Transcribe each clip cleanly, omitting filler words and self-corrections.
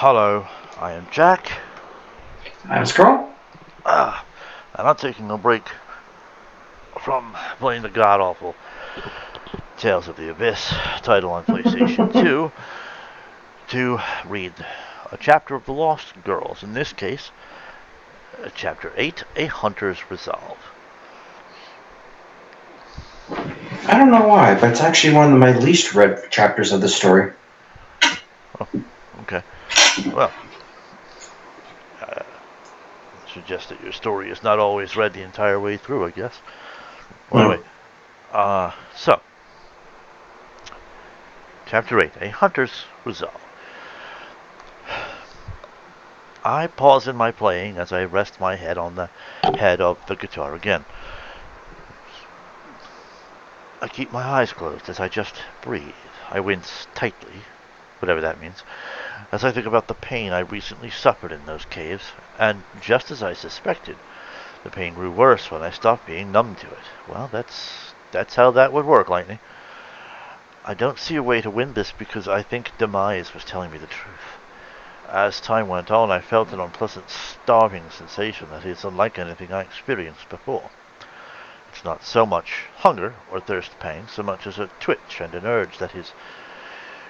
Hello, I am Jack. I'm Scroll. And I'm taking a break from playing the god awful Tales of the Abyss title on PlayStation 2 to read a chapter of The Lost Girls. In this case, Chapter 8, A Hunter's Resolve. I don't know why, but it's actually one of my least read chapters of the story. Oh, okay. Well, uh, suggest that your story is not always read the entire way through, I guess. Well, anyway, No. so, Chapter 8, A Hunter's Resolve. I pause in my playing as I rest my head on the head of the guitar again. I keep my eyes closed as I just breathe. I wince tightly, whatever that means, as I think about the pain I recently suffered in those caves, and just as I suspected, the pain grew worse when I stopped being numb to it. Well, that's how that would work, Lightning. I don't see a way to win this because I think Demise was telling me the truth. As time went on, I felt an unpleasant starving sensation that is unlike anything I experienced before. It's not so much hunger or thirst pangs so much as a twitch and an urge that is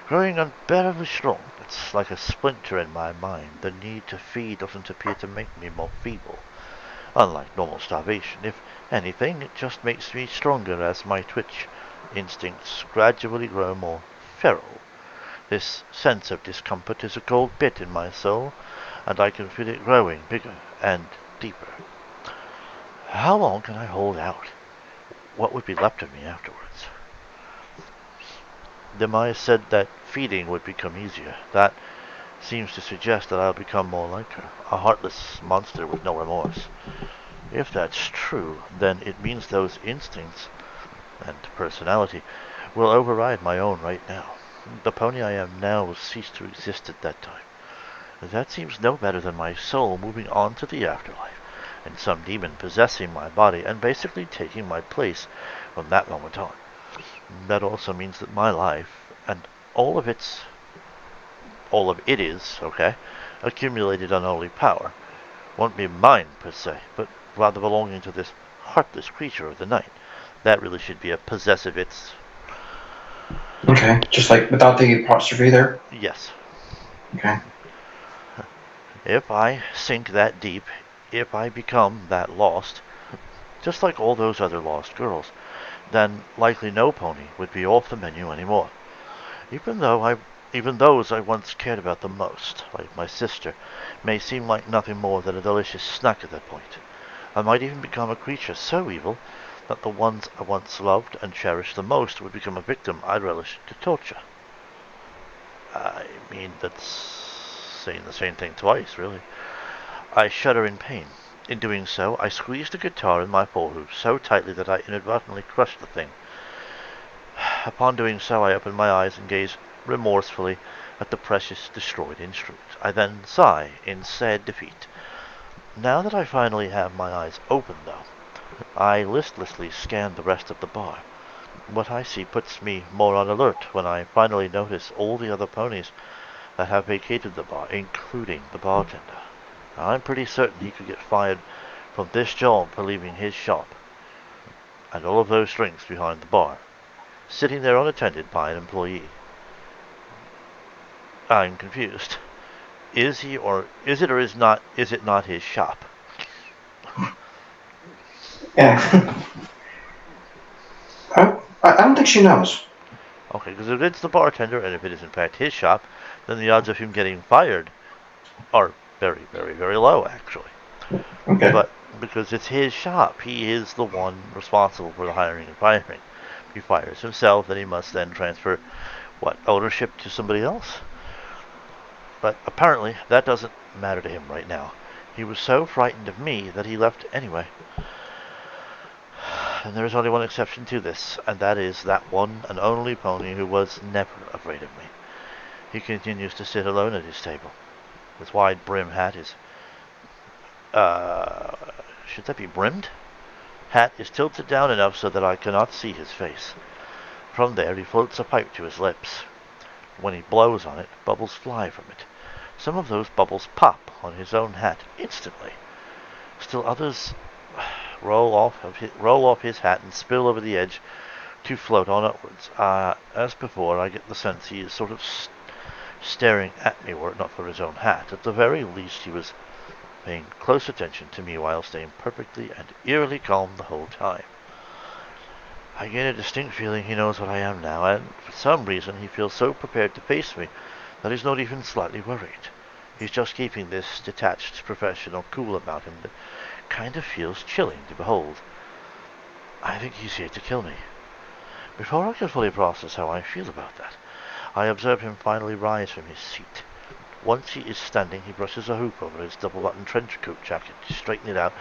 growing unbearably strong. It's like a splinter in my mind. The need to feed doesn't appear to make me more feeble. Unlike normal starvation, if anything, it just makes me stronger as my twitch instincts gradually grow more feral. This sense of discomfort is a cold bit in my soul, and I can feel it growing bigger and deeper. How long can I hold out? What would be left of me afterwards? Demise said that feeding would become easier. That seems to suggest that I'll become more like her, a heartless monster with no remorse. If that's true, then it means those instincts and personality will override my own right now. The pony I am now will cease to exist at that time. That seems no better than my soul moving on to the afterlife, and some demon possessing my body and basically taking my place from that moment on. That also means that my life, and all of its all of it is, okay, accumulated unholy power, won't be mine per se, but rather belonging to this heartless creature of the night. That really should be a possessive it's. Okay. Just like without the apostrophe there. Yes. Okay. If I sink that deep, if I become that lost, just like all those other lost girls, then likely no pony would be off the menu anymore. Even though even those I once cared about the most, like my sister, may seem like nothing more than a delicious snack at that point. I might even become a creature so evil that the ones I once loved and cherished the most would become a victim I'd relish to torture. I mean, that's saying the same thing twice, really. I shudder in pain. In doing so, I squeeze the guitar in my forehoop so tightly that I inadvertently crush the thing. Upon doing so, I open my eyes and gaze remorsefully at the precious destroyed instrument. I then sigh in sad defeat. Now that I finally have my eyes open, though, I listlessly scan the rest of the bar. What I see puts me more on alert when I finally notice all the other ponies that have vacated the bar, including the bartender. I'm pretty certain he could get fired from this job for leaving his shop and all of those drinks behind the bar, sitting there unattended by an employee. I'm confused. Is he or is it or is it not his shop? Yeah. I don't think she knows. Okay, because if it's the bartender and if it is in fact his shop, then the odds of him getting fired are very, very, very low, actually. Okay. But because it's his shop, he is the one responsible for the hiring and firing. If he fires himself, then he must then transfer what ownership to somebody else. But apparently that doesn't matter to him right now. He was so frightened of me that he left anyway. And there is only one exception to this, and that is that one and only pony who was never afraid of me. He continues to sit alone at his table. His wide brim hat is, uh, should that be brimmed? Hat is tilted down enough so that I cannot see his face. From there he floats a pipe to his lips. When he blows on it, bubbles fly from it. Some of those bubbles pop on his own hat instantly. Still others roll off his hat and spill over the edge to float on upwards. As before, I get the sense he is sort of staring at me were it not for his own hat. At the very least, he was paying close attention to me while staying perfectly and eerily calm the whole time. I get a distinct feeling he knows what I am now, and for some reason he feels so prepared to face me that he's not even slightly worried. He's just keeping this detached, professional cool about him that kind of feels chilling to behold. I think he's here to kill me. Before I can fully process how I feel about that, I observe him finally rise from his seat. Once he is standing, he brushes a hoop over his double-button trench coat jacket to straighten it out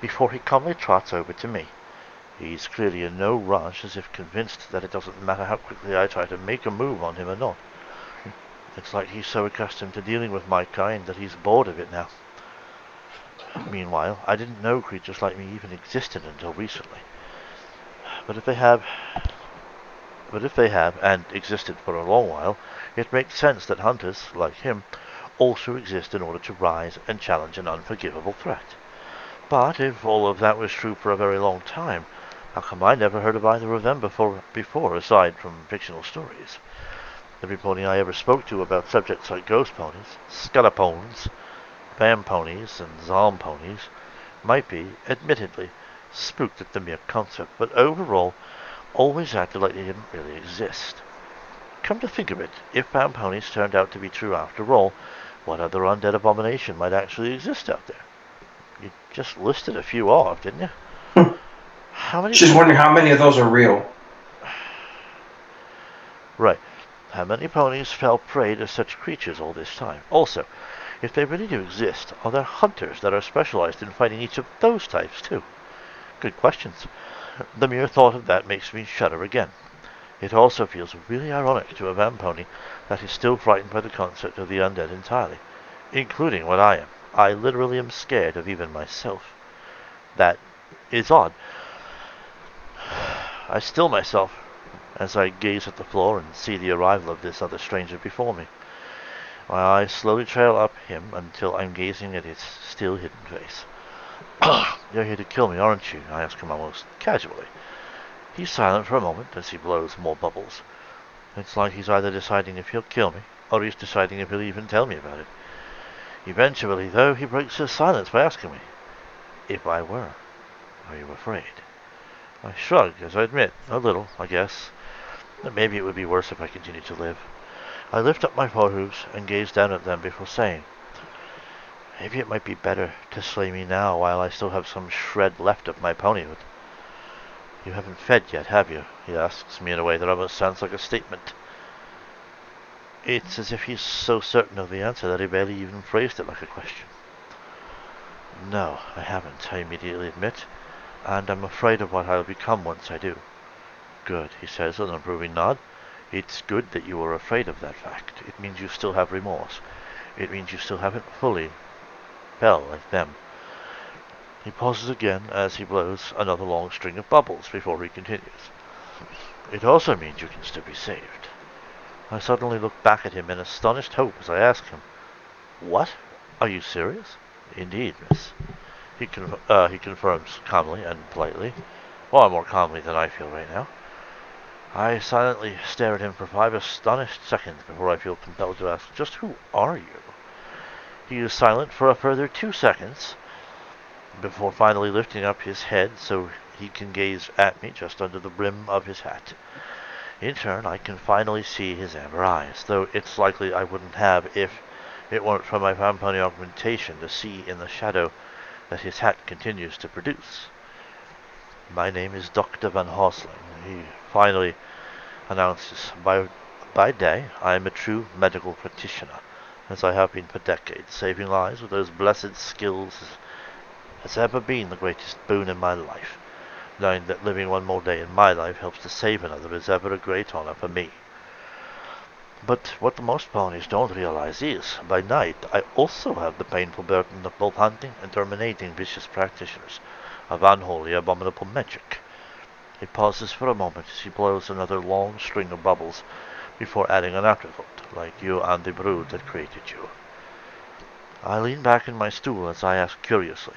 before he calmly trots over to me. He's clearly in no rush, as if convinced that it doesn't matter how quickly I try to make a move on him or not. It's like he's so accustomed to dealing with my kind that he's bored of it now. Meanwhile, I didn't know creatures like me even existed until recently. But if they have, and existed for a long while, it makes sense that hunters, like him, also exist in order to rise and challenge an unforgivable threat. But if all of that was true for a very long time, how come I never heard of either of them before, aside from fictional stories? Every pony I ever spoke to about subjects like ghost ponies, scuttapones, vam ponies, and zom ponies might be, admittedly, spooked at the mere concept, but overall always acted like they didn't really exist. Come to think of it, if vam ponies turned out to be true after all, what other undead abomination might actually exist out there? You just listed a few off, didn't you? How many? Just wondering how many of those are real. Right. How many ponies fell prey to such creatures all this time? Also, if they really do exist, are there hunters that are specialized in fighting each of those types too? Good questions. The mere thought of that makes me shudder again. It also feels really ironic to a vam pony that is still frightened by the concept of the undead entirely, including what I am. I literally am scared of even myself. That is odd. I still myself as I gaze at the floor and see the arrival of this other stranger before me. My eyes slowly trail up him until I'm gazing at his still hidden face. You're here to kill me, aren't you? I ask him almost casually. He's silent for a moment as he blows more bubbles. It's like he's either deciding if he'll kill me, or he's deciding if he'll even tell me about it. Eventually, though, he breaks his silence by asking me, if I were, are you afraid? I shrug as I admit, a little, I guess, that maybe it would be worse if I continued to live. I lift up my forehooves and gaze down at them before saying, maybe it might be better to slay me now while I still have some shred left of my ponyhood. You haven't fed yet, have you? He asks me in a way that almost sounds like a statement. It's as if he's so certain of the answer that he barely even phrased it like a question. No, I haven't, I immediately admit, and I'm afraid of what I'll become once I do. Good, he says with an approving nod. It's good that you are afraid of that fact. It means you still have remorse. It means you still haven't fully fell like them. He pauses again as he blows another long string of bubbles before he continues. It also means you can still be saved. I suddenly look back at him in astonished hope as I ask him, what? Are you serious? Indeed, miss. He confirms calmly and politely, far more calmly than I feel right now. I silently stare at him for 5 astonished seconds before I feel compelled to ask, just who are you? He is silent for a further 2 seconds, before finally lifting up his head so he can gaze at me just under the brim of his hat. In turn, I can finally see his amber eyes, though it's likely I wouldn't have if it weren't for my vam pony augmentation to see in the shadow that his hat continues to produce. My name is Dr. Van Horsling, he finally announces. By day, I am a true medical practitioner, as I have been for decades, saving lives with those blessed skills has ever been the greatest boon in my life. Knowing that living one more day in my life helps to save another is ever a great honor for me. But what the most ponies don't realize is, by night, I also have the painful burden of both hunting and terminating vicious practitioners of unholy, abominable magic. He pauses for a moment as he blows another long string of bubbles before adding an afterthought, like you and the brood that created you. I lean back in my stool as I ask curiously,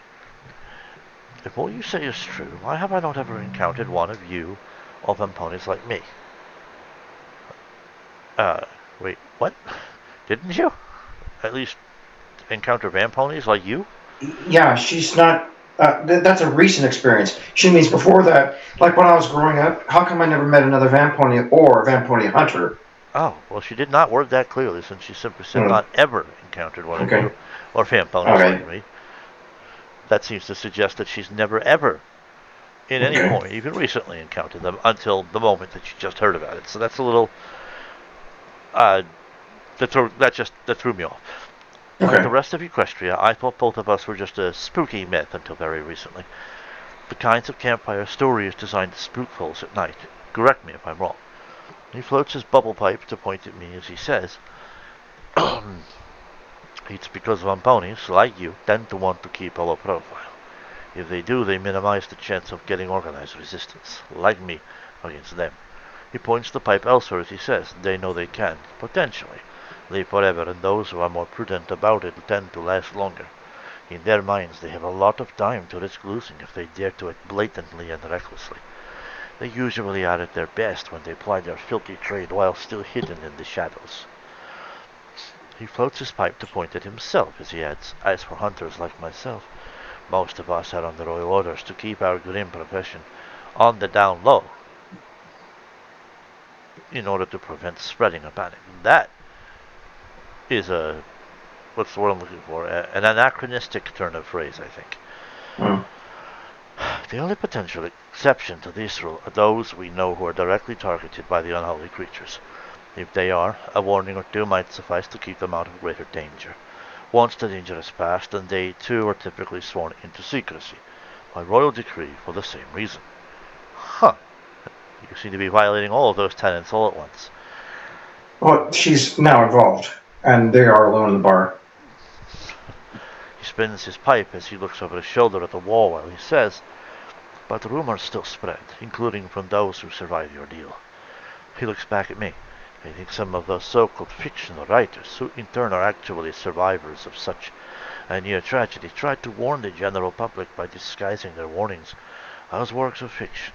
if what you say is true, why have I not ever encountered one of you or Vamponies like me? Wait, what? Didn't you? At least encounter Vamponies like you? Yeah, she's not. That's a recent experience. She means before that, like when I was growing up. How come I never met another Vampony or a Vampony hunter? Oh, well, she did not word that clearly, since she simply said Hmm. not ever encountered one of Okay. you or All Vamponies like right. me. That seems to suggest that she's never ever, in any Okay. point, even recently, encountered them until the moment that you just heard about it. So that's a little uh, that threw me off. Like the Okay. rest of Equestria, I thought both of us were just a spooky myth until very recently. The kinds of campfire stories designed to spook folks at night. Correct me if I'm wrong. He floats his bubble pipe to point at me as he says, it's because Vamponies, like you, tend to want to keep a low profile. If they do, they minimize the chance of getting organized resistance, like me, against them. He points the pipe elsewhere as he says, they know they can, potentially, live forever, and those who are more prudent about it tend to last longer. In their minds, they have a lot of time to risk losing if they dare to act blatantly and recklessly. They usually are at their best when they ply their filthy trade while still hidden in the shadows. He floats his pipe to point at himself as he adds, as for hunters like myself, most of us are under royal orders to keep our grim profession on the down low in order to prevent spreading a panic. That is what's the word I'm looking for? An anachronistic turn of phrase, I think. Hmm. The only potential exception to this rule are those we know who are directly targeted by the unholy creatures. If they are, a warning or two might suffice to keep them out of greater danger. Once the danger has passed, then they too are typically sworn into secrecy, by royal decree for the same reason. Huh. You seem to be violating all of those tenets all at once. Well, she's now involved, and they are alone in the bar. He spins his pipe as he looks over his shoulder at the wall while he says, but rumors still spread, including from those who survive the ordeal. He looks back at me. I think some of those so-called fictional writers, who in turn are actually survivors of such a near tragedy, tried to warn the general public by disguising their warnings as works of fiction.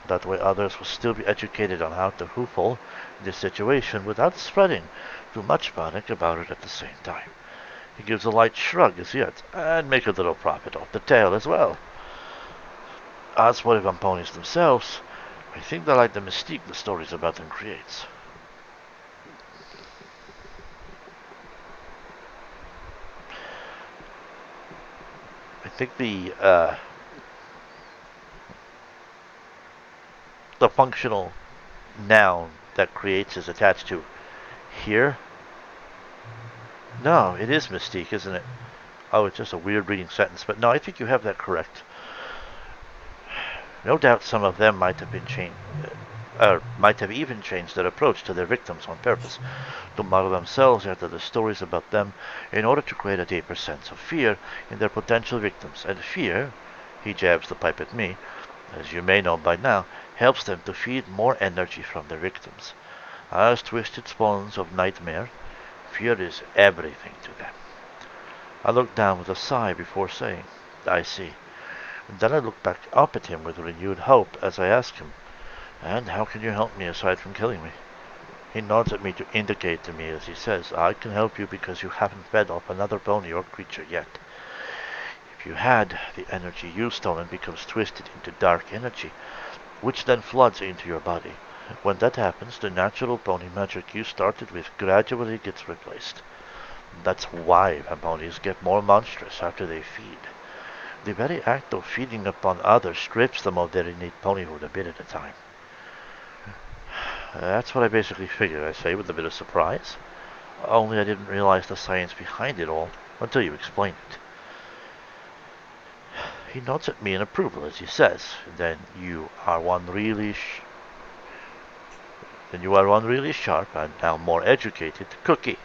That way others will still be educated on how to hoofle this situation without spreading too much panic about it at the same time. He gives a light shrug as he adds, and make a little profit off the tale as well. As for the Vamponies themselves, I think they like the mystique the stories about them creates. I think the functional noun that creates is attached to here. No, it is mystique, isn't it? Oh, it's just a weird reading sentence, but no, I think you have that correct. No doubt some of them might have been changed, might have even changed their approach to their victims on purpose, to model themselves after the stories about them in order to create a deeper sense of fear in their potential victims. And fear, he jabs the pipe at me, as you may know by now, helps them to feed more energy from their victims. As twisted spawns of nightmare, fear is everything to them. I look down with a sigh before saying, I see. And then I look back up at him with renewed hope as I ask him, and how can you help me aside from killing me? He nods at me to indicate to me as he says, I can help you because you haven't fed off another pony or creature yet. If you had, the energy you've stolen becomes twisted into dark energy, which then floods into your body. When that happens, the natural pony magic you started with gradually gets replaced. That's why ponies get more monstrous after they feed. The very act of feeding upon others strips them of their innate ponyhood a bit at a time. That's what I basically figured, I say, with a bit of surprise. Only I didn't realize the science behind it all until you explained it. He nods at me in approval as he says, then you are one really sharp and now more educated cookie.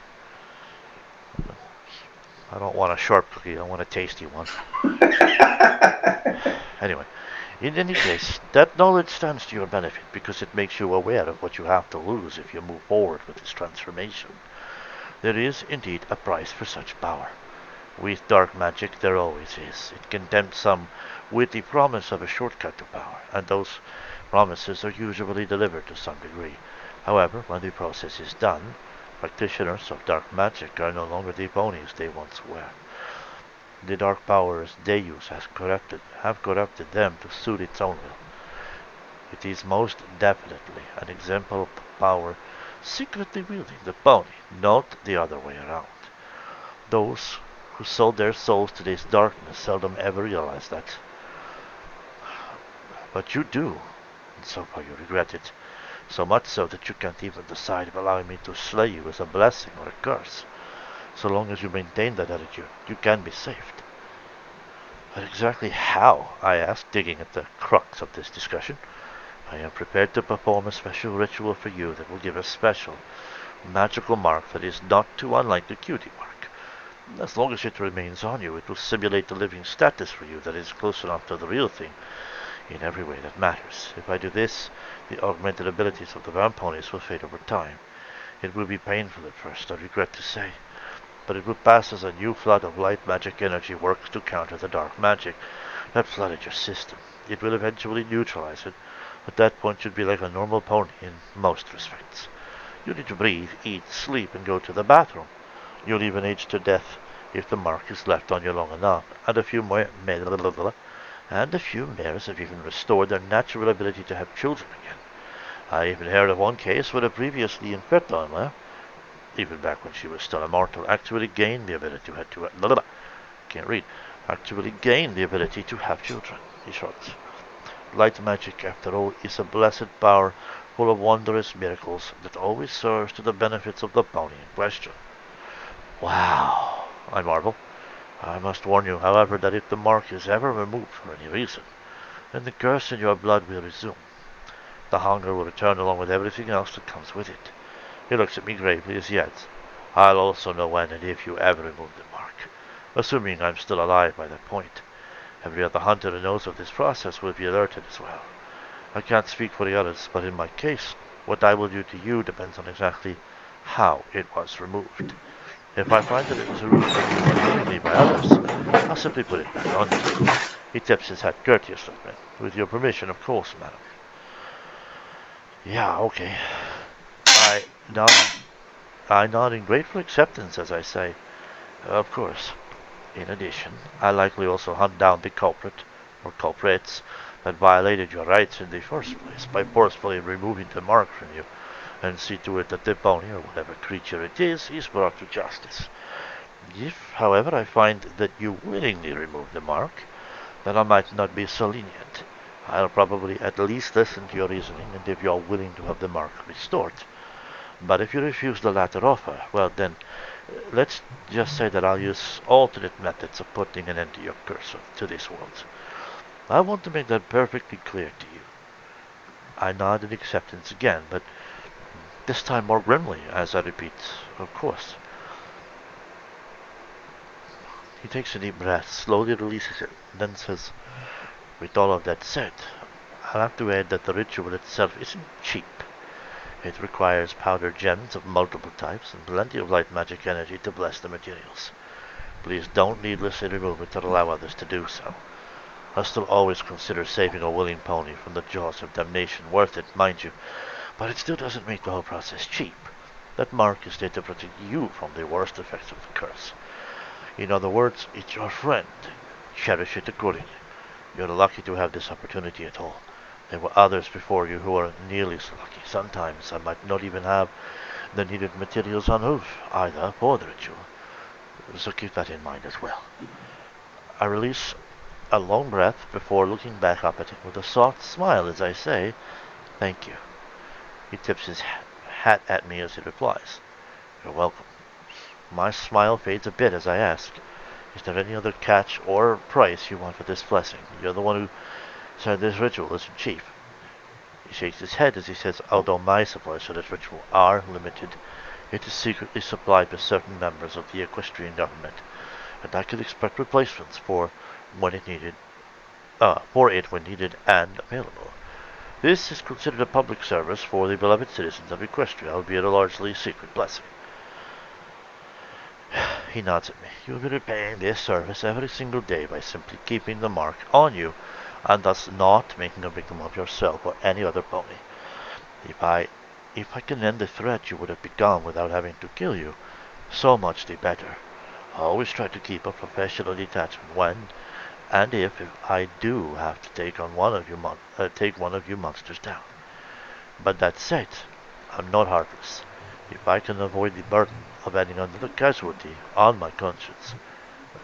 I don't want a sharp cookie, I want a tasty one. Anyway, in any case, that knowledge stands to your benefit because it makes you aware of what you have to lose if you move forward with this transformation. There is indeed a price for such power. With dark magic there always is. It can tempt some with the promise of a shortcut to power, and those promises are usually delivered to some degree. However, when the process is done, practitioners of dark magic are no longer the ponies they once were. The dark powers they use have corrupted them to suit its own will. It is most definitely an example of power secretly wielding the pony, not the other way around. Those who sold their souls to this darkness seldom ever realize that. But you do, and so far you regret it. So much so that you can't even decide if allowing me to slay you is a blessing or a curse. So long as you maintain that attitude, you can be saved. But exactly how? I asked, digging at the crux of this discussion. I am prepared to perform a special ritual for you that will give a special, magical mark that is not too unlike the cutie mark. As long as it remains on you, it will simulate the living status for you that is close enough to the real thing in every way that matters. If I do this, the augmented abilities of the Vamponies will fade over time. It will be painful at first, I regret to say, but it will pass as a new flood of light magic energy works to counter the dark magic that flooded your system. It will eventually neutralize it. At that point, you'd be like a normal pony in most respects. You need to breathe, eat, sleep, and go to the bathroom. You'll even age to death if the mark is left on you long enough, and a few mares have even restored their natural ability to have children again. I even heard of one case where a previously infertile mare, even back when she was still a mortal, actually gained the ability to have children. He shrugs. Light magic, after all, is a blessed power full of wondrous miracles that always serves to the benefits of the pony in question. Wow, I marvel. I must warn you, however, that if the mark is ever removed for any reason, then the curse in your blood will resume. The hunger will return along with everything else that comes with it. He looks at me gravely as he adds, I'll also know when and if you ever remove the mark, assuming I'm still alive by that point. Every other hunter who knows of this process will be alerted as well. I can't speak for the others, but in my case, what I will do to you depends on exactly how it was removed. If I find that it was removed from you unwillingly by others, I'll simply put it back on you. He tips his hat courteously, with your permission, of course, madam. Yeah, okay. I nod, I nod in grateful acceptance as I say, of course. In addition, I likely also hunt down the culprit, or culprits, that violated your rights in the first place by forcefully removing the mark from you, and see to it that the pony, or whatever creature it is brought to justice. If, however, I find that you willingly remove the mark, then I might not be so lenient. I'll probably at least listen to your reasoning, and if you are willing to have the mark restored. But if you refuse the latter offer, well then, let's just say that I'll use alternate methods of putting an end to your curse to this world. I want to make that perfectly clear to you. I nod in acceptance again, but this time more grimly, as I repeat, of course. He takes a deep breath, slowly releases it, then says, with all of that said, I'll have to add that the ritual itself isn't cheap. It requires powdered gems of multiple types and plenty of light magic energy to bless the materials. Please don't needlessly remove it or allow others to do so. I still always consider saving a willing pony from the jaws of damnation worth it, mind you, but it still doesn't make the whole process cheap. That mark is there to protect you from the worst effects of the curse. In other words, it's your friend. Cherish it accordingly. You're lucky to have this opportunity at all. There were others before you who were nearly so lucky. Sometimes I might not even have the needed materials on hoof, either for the ritual. So keep that in mind as well. I release a long breath before looking back up at him with a soft smile as I say, thank you. He tips his hat at me as he replies, you're welcome. My smile fades a bit as I ask, is there any other catch or price you want for this blessing? You're the one who said this ritual isn't cheap. He shakes his head as he says, although my supplies for this ritual are limited, it is secretly supplied by certain members of the equestrian government, and I could expect replacements for it when needed and available. This is considered a public service for the beloved citizens of Equestria, albeit a largely secret blessing. He nods at me. You will be repaying this service every single day by simply keeping the mark on you and thus not making a victim of yourself or any other pony. If I can end the threat you would have begun without having to kill you, so much the better. I always try to keep a professional detachment when and if I do have to take one of you monsters down. But that said, I'm not heartless. If I can avoid the burden of adding another casualty on my conscience,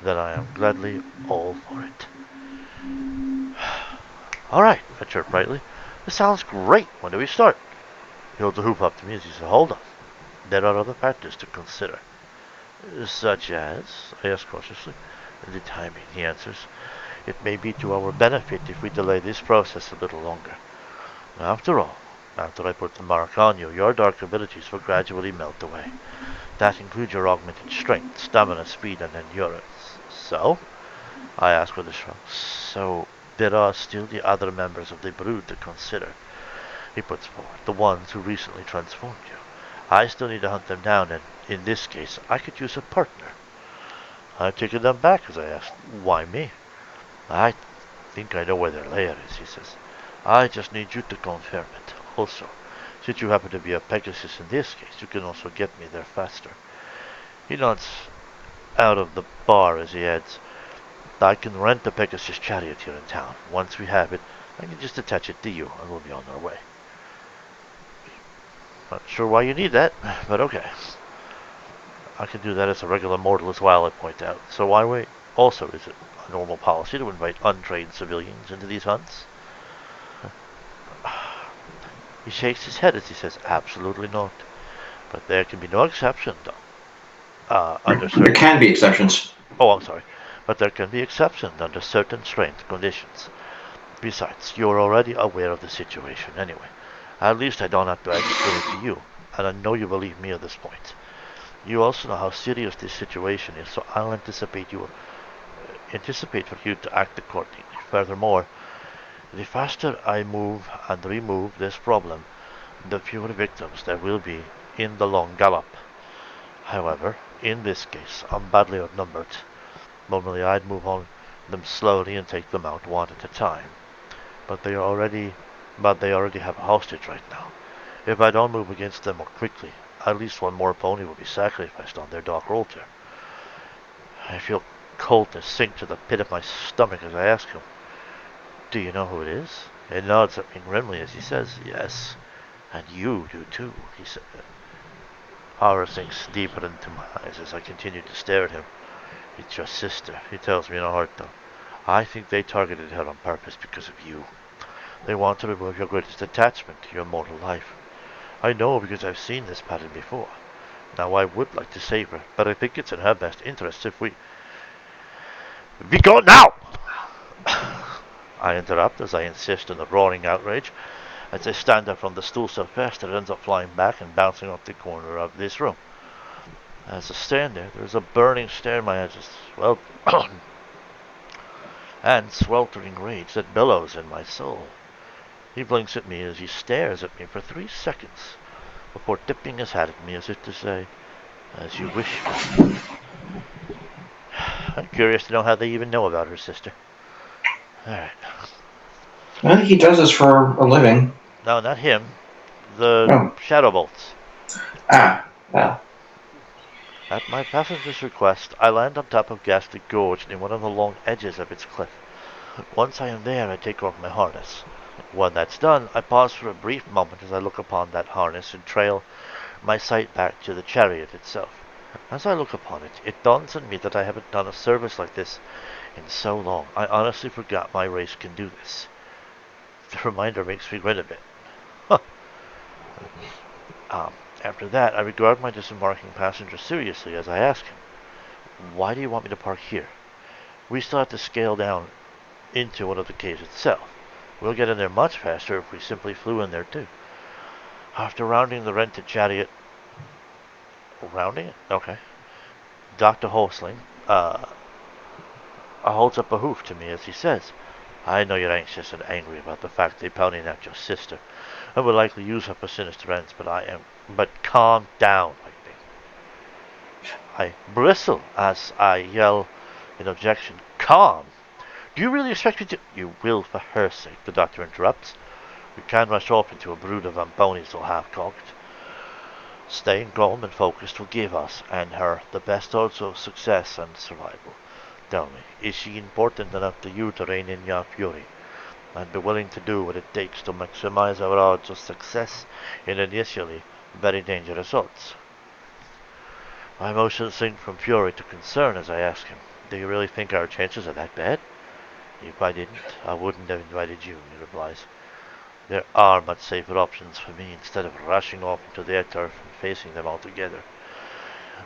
then I am gladly all for it. All right, I chirp brightly. This sounds great. When do we start? He holds a hoof up to me as he says, hold on. There are other factors to consider. Such as? I ask cautiously. The timing, he answers. It may be to our benefit if we delay this process a little longer. After all, after I put the mark on you, your dark abilities will gradually melt away. That includes your augmented strength, stamina, speed, and endurance. So? I ask with a shrug. So, there are still the other members of the brood to consider. He puts forward, the ones who recently transformed you. I still need to hunt them down, and in this case, I could use a partner. I've taken them back as I asked, why me? I think I know where their lair is, he says. I just need you to confirm it. Also, since you happen to be a Pegasus in this case, you can also get me there faster. He nods out of the bar as he adds, I can rent the Pegasus chariot here in town. Once we have it, I can just attach it to you, and we'll be on our way. Not sure why you need that, but okay. I can do that as a regular mortal as well, I point out. So why wait? Also, is it a normal policy to invite untrained civilians into these hunts? He shakes his head as he says, absolutely not. But there can be no exception, under certain... There can be exceptions. Oh, I'm sorry. But there can be exceptions under certain strength conditions. Besides, you're already aware of the situation anyway. At least I don't have to explain it to you, and I know you believe me at this point. You also know how serious this situation is, so I'll anticipate for you to act accordingly. Furthermore, the faster I move and remove this problem, the fewer victims there will be in the long gallop. However, in this case, I'm badly outnumbered. Normally I'd move on them slowly and take them out one at a time. But they already have a hostage right now. If I don't move against them more quickly, at least one more pony will be sacrificed on their dark altar. I feel coldness sink to the pit of my stomach as I ask him, do you know who it is? He nods at me grimly as he says, yes, and you do too, he said. Horror sinks deeper into my eyes as I continue to stare at him. It's your sister, he tells me in a heartbeat. I think they targeted her on purpose because of you. They want to remove your greatest attachment to your mortal life. I know because I've seen this pattern before. Now I would like to save her, but I think it's in her best interest if we... Be gone now! I interrupt as I insist in a roaring outrage. As I stand up from the stool so fast that it ends up flying back and bouncing off the corner of this room. As I stand there's a burning stare in my eyes and sweltering rage that billows in my soul. He blinks at me as he stares at me for 3 seconds before tipping his hat at me as if to say, as you wish. I'm curious to know how they even know about her sister. Alright. I think he does this for a living. No, not him. The Shadow Bolts. Well. At my passenger's request, I land on top of Ghastly Gorge near one of the long edges of its cliff. Once I am there, I take off my harness. When that's done, I pause for a brief moment as I look upon that harness and trail my sight back to the chariot itself. As I look upon it, it dawns on me that I haven't done a service like this in so long. I honestly forgot my race can do this. The reminder makes me grin a bit. After that, I regard my disembarking passenger seriously as I ask him, why do you want me to park here? We still have to scale down into one of the caves itself. We'll get in there much faster if we simply flew in there too. After rounding the rented chariot... Rounding it? Okay. Dr. Hosling holds up a hoof to me as he says, I know you're anxious and angry about the fact they pounding out your sister, and will likely use her for sinister ends, but calm down, Lightning. I bristle as I yell in objection. Calm! Do you really expect me to? You will for her sake, the doctor interrupts. We can't rush off into a brood of Ambonis all half-cocked. Staying calm and focused will give us and her the best odds of success and survival. Tell me, is she important enough to you to rein in your fury? I'd be willing to do what it takes to maximize our odds of success in initially very dangerous odds. My emotions sink from fury to concern as I ask him, do you really think our chances are that bad? If I didn't, I wouldn't have invited you, he replies. There are much safer options for me instead of rushing off into their turf and facing them all together.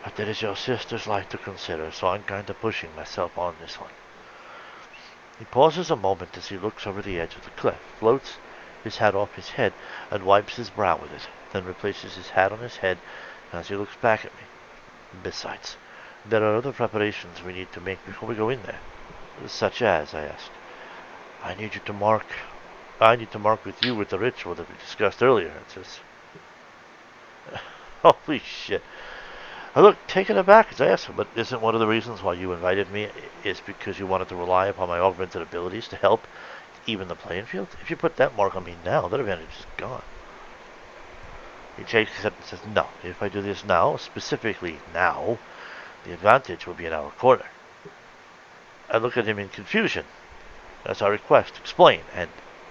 But there is your sister's life to consider, so I'm kind of pushing myself on this one. He pauses a moment as he looks over the edge of the cliff, floats his hat off his head, and wipes his brow with it, then replaces his hat on his head as he looks back at me. Besides, there are other preparations we need to make before we go in there. Such as, I ask. I need to mark with you with the ritual that we discussed earlier. It says, holy shit. I look taken aback as I ask him, but isn't one of the reasons why you invited me is because you wanted to rely upon my augmented abilities to help even the playing field? If you put that mark on me now, that advantage is gone. He shakes his head and says, no, if I do this now, specifically now, the advantage will be in our corner. I look at him in confusion as I request, explain, and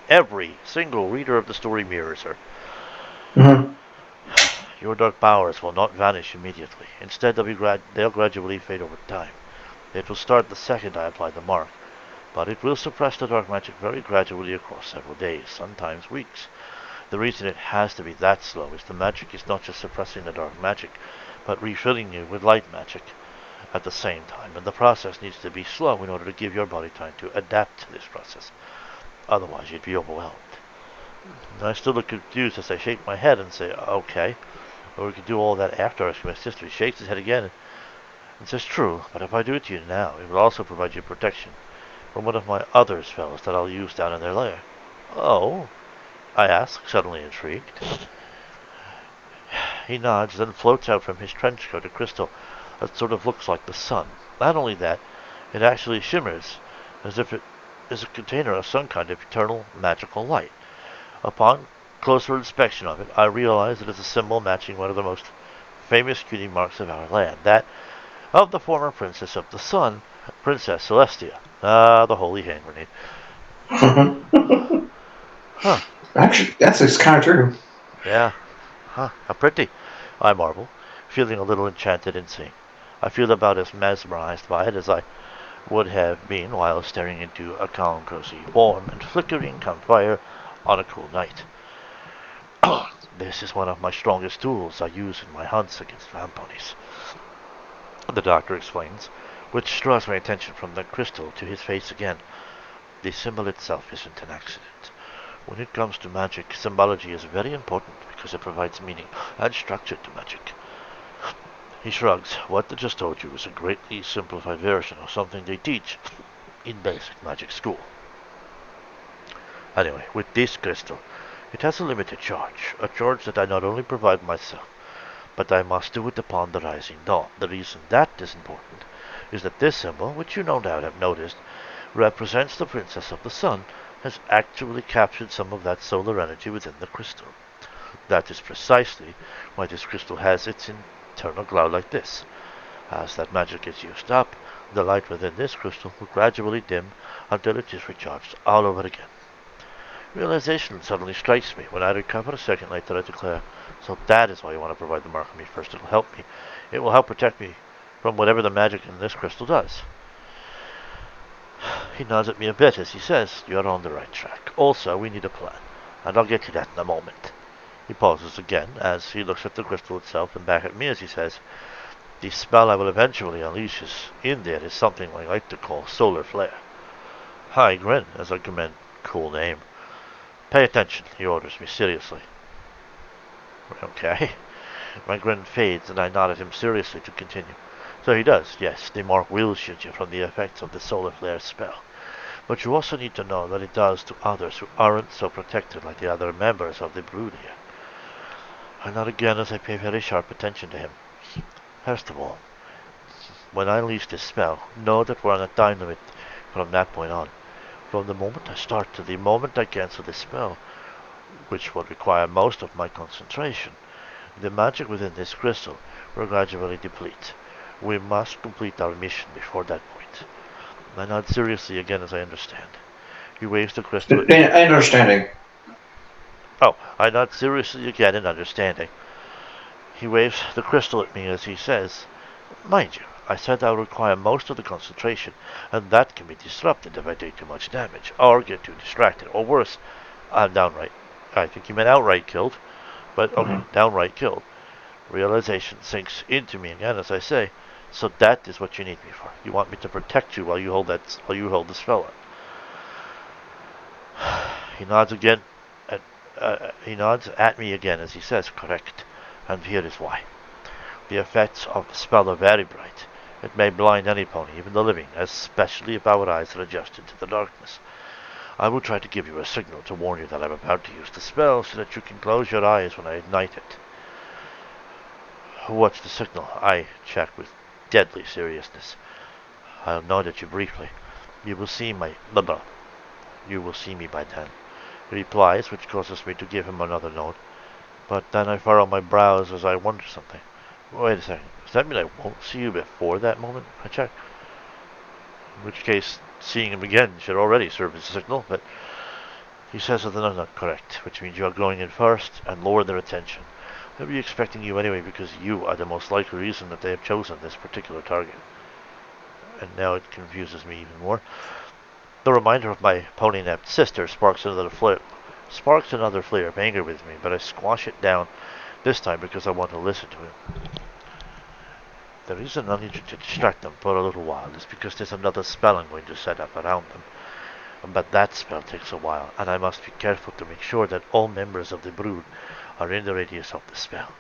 every single reader of the story mirrors her. Mm-hmm. Your dark powers will not vanish immediately. Instead, they'll gradually fade over time. It will start the second I apply the mark, but it will suppress the dark magic very gradually across several days, sometimes weeks. The reason it has to be that slow is the magic is not just suppressing the dark magic, but refilling you with light magic at the same time, and the process needs to be slow in order to give your body time to adapt to this process. Otherwise, you'd be overwhelmed. I still look confused as I shake my head and say, okay, or we could do all that after asking my sister. He shakes his head again and says, true, but if I do it to you now, it will also provide you protection from one of my other spells that I'll use down in their lair. Oh? I ask, suddenly intrigued. He nods, then floats out from his trench coat a crystal that sort of looks like the sun. Not only that, it actually shimmers as if it is a container of some kind of eternal magical light. Upon closer inspection of it, I realize it is a symbol matching one of the most famous cutie marks of our land, that of the former Princess of the Sun, Princess Celestia. The holy hand grenade. Huh. Actually, that's kind of true. Yeah. Huh. How pretty, I marvel, feeling a little enchanted and seeing. I feel about as mesmerized by it as I would have been while staring into a calm, cozy, warm, and flickering campfire on a cool night. This is one of my strongest tools I use in my hunts against vamponies, the doctor explains, which draws my attention from the crystal to his face again. The symbol itself isn't an accident. When it comes to magic, symbology is very important because it provides meaning and structure to magic. He shrugs. What I just told you is a greatly simplified version of something they teach in basic magic school. Anyway, with this crystal, it has a limited charge, a charge that I not only provide myself, but I must do it upon the rising dawn. The reason that is important is that this symbol, which you no doubt have noticed, represents the Princess of the Sun, has actually captured some of that solar energy within the crystal. That is precisely why this crystal has its internal glow like this. As that magic is used up, the light within this crystal will gradually dim until it is recharged all over again. Realization suddenly strikes me. When I recover a second later, I declare, so that is why you want to provide the mark on me first. It will help me. It will help protect me from whatever the magic in this crystal does. He nods at me a bit as he says, you're on the right track. Also, we need a plan, and I'll get to that in a moment. He pauses again as he looks at the crystal itself and back at me as he says, the spell I will eventually unleash in there is something I like to call Solar Flare. I grin as I commend cool name. Pay attention, he orders me seriously. Okay. My grin fades and I nod at him seriously to continue. So he does, yes, the mark will shield you from the effects of the Solar Flare spell. But you also need to know that it does to others who aren't so protected like the other members of the brood here. I nod again as I pay very sharp attention to him. First of all, when I unleash this spell, know that we're on a time limit from that point on. From the moment I start to the moment I cancel this spell, which will require most of my concentration, the magic within this crystal will gradually deplete. We must complete our mission before that point. I nod seriously again as I understand. He waves the crystal at me. Understanding. Oh, I nod seriously again in understanding. He waves the crystal at me as he says, "Mind you, I said I would require most of the concentration, and that can be disrupted if I take too much damage, or get too distracted, or worse, I'm downright. I think he meant outright killed, but okay, downright killed. Realization sinks into me again as I say, so that is what you need me for. You want me to protect you while you hold this spell up." He nods again. He nods at me again as he says, "Correct, and here is why. The effects of the spell are very bright. It may blind any pony, even the living, especially if our eyes are adjusted to the darkness. I will try to give you a signal to warn you that I'm about to use the spell so that you can close your eyes when I ignite it." "What's the signal?" I check with deadly seriousness. "I'll nod at you briefly. You will see my... You will see me by then," he replies, which causes me to give him another nod. But then I furrow my brows as I wonder something. Wait a second. Does that mean I won't see you before that moment? I check. In which case, seeing him again should already serve as a signal, but he says that I'm not correct, which means you are going in first and lower their attention. They'll be expecting you anyway because you are the most likely reason that they have chosen this particular target. And now it confuses me even more. The reminder of my pony-napped sister sparks another flare of anger with me, but I squash it down this time because I want to listen to him. The reason I need you to distract them for a little while is because there's another spell I'm going to set up around them. But that spell takes a while, and I must be careful to make sure that all members of the brood are in the radius of the spell.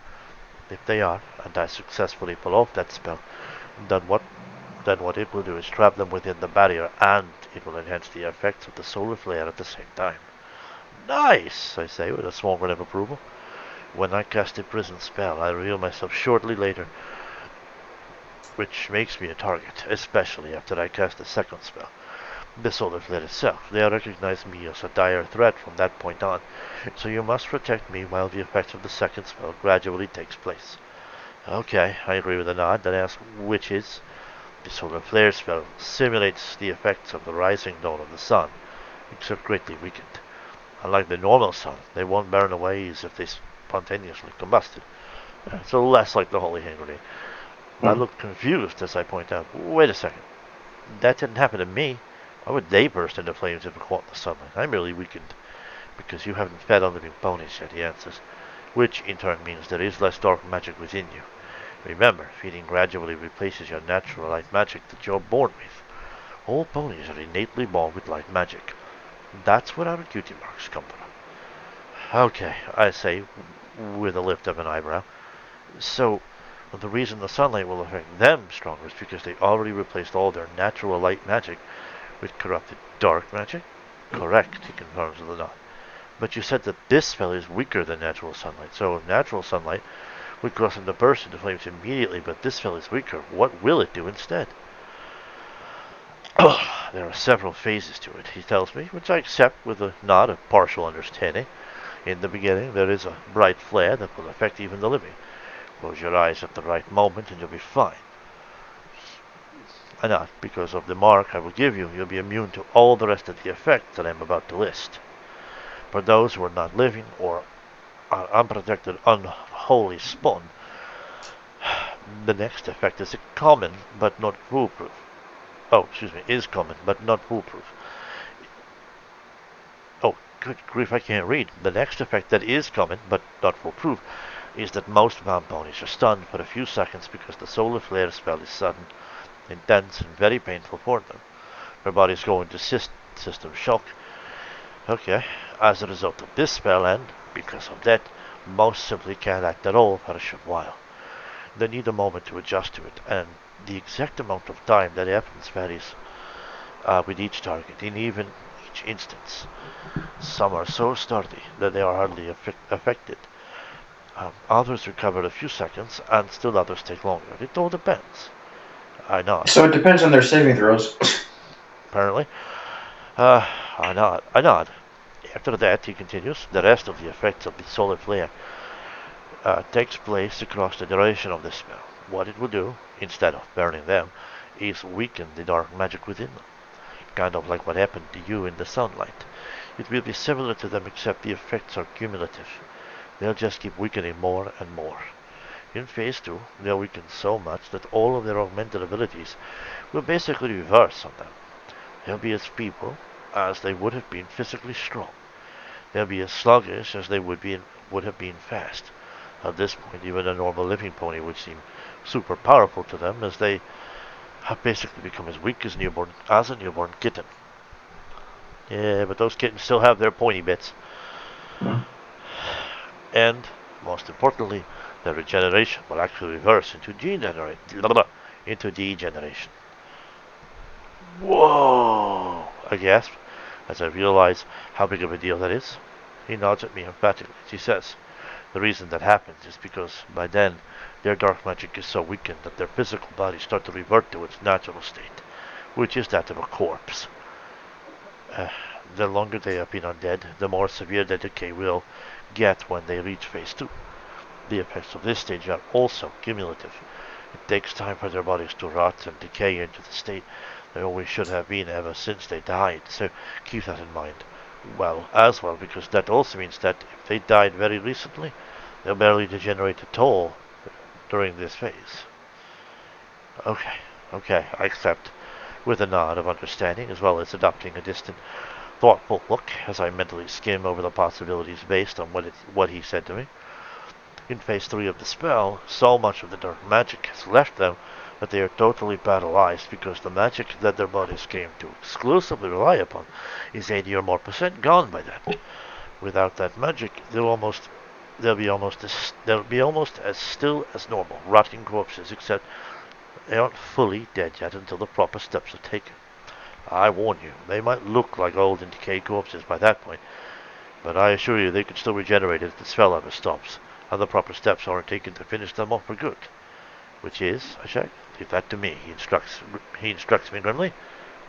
If they are, and I successfully pull off that spell, then what it will do is trap them within the barrier, and it will enhance the effects of the solar flare at the same time. "Nice," I say with a small grin of approval. When I cast the prison spell, I reveal myself shortly later, which makes me a target, especially after I cast the second spell. The solar flare itself, they recognize me as a dire threat from that point on, so you must protect me while the effect of the second spell gradually takes place. Okay, I agree with a nod, then ask which is. The solar flare spell simulates the effects of the rising dawn of the sun, except greatly weakened. Unlike the normal sun, they won't burn away as if they spontaneously combusted. So less like the holy hand grenade. I look confused as I point out, wait a second. That didn't happen to me. Why would they burst into flames if it caught in the sunlight? I'm merely weakened. Because you haven't fed on living ponies yet, he answers. Which in turn means there is less dark magic within you. Remember, feeding gradually replaces your natural light magic that you're born with. All ponies are innately born with light magic. That's where our cutie marks come from. Okay, I say, with a lift of an eyebrow. So, the reason the sunlight will affect them stronger is because they already replaced all their natural light magic with corrupted dark magic? Correct, he confirms with a nod. But you said that this spell is weaker than natural sunlight, so if natural sunlight would cause them to burst into flames immediately, but this spell is weaker, what will it do instead? There are several phases to it, he tells me, which I accept with a nod of partial understanding. In the beginning, there is a bright flare that will affect even the living. Close your eyes at the right moment and you'll be fine. And not because of the mark I will give you, you'll be immune to all the rest of the effects that I am about to list. For those who are not living or are unprotected, unholy spawn, the next effect is common but not foolproof. Is common but not foolproof. Oh, good grief, I can't read. The next effect that is common but not foolproof is that most mountain ponies are stunned for a few seconds because the solar flare spell is sudden, intense, and very painful for them. Their bodies go into system shock. Okay, as a result of this spell and because of that, most simply can't act at all for a short while. They need a moment to adjust to it, and the exact amount of time that happens varies with each target, in even each instance. Some are so sturdy that they are hardly affected. Others recover a few seconds, and still others take longer. It all depends. I nod. So it depends on their saving throws. Apparently. I nod. I nod. After that, he continues, the rest of the effects of the solar flare takes place across the duration of the spell. What it will do, instead of burning them, is weaken the dark magic within them. Kind of like what happened to you in the sunlight. It will be similar to them except the effects are cumulative. They'll just keep weakening more and more. In Phase 2, they'll weaken so much that all of their augmented abilities will basically reverse on them. They'll be as feeble as they would have been physically strong. They'll be as sluggish as they would have been fast. At this point, even a normal living pony would seem super powerful to them, as they have basically become as weak as a newborn kitten. Yeah, but those kittens still have their pointy bits. And, most importantly, their regeneration will actually reverse into degeneration. Whoa! I gasp as I realize how big of a deal that is. He nods at me emphatically as he says, the reason that happens is because by then their dark magic is so weakened that their physical bodies start to revert to its natural state, which is that of a corpse. The longer they have been undead, the more severe the decay will get when they reach Phase 2. The effects of this stage are also cumulative. It takes time for their bodies to rot and decay into the state they always should have been ever since they died, so keep that in mind. Well, as well, because that also means that if they died very recently, they'll barely degenerate at all during this phase. Okay, I accept, with a nod of understanding, as well as adopting a distant, thoughtful look as I mentally skim over the possibilities based on what he said to me. In Phase 3 of the spell, so much of the dark magic has left them that they are totally paralyzed because the magic that their bodies came to exclusively rely upon is 80 or more percent gone by then. Without that magic, they'll be almost as still as normal, rotting corpses, except they aren't fully dead yet until the proper steps are taken. I warn you, they might look like old and decayed corpses by that point, but I assure you they could still regenerate if the spell ever stops, and the proper steps aren't taken to finish them off for good. Which is, I check, leave that to me, he instructs me grimly.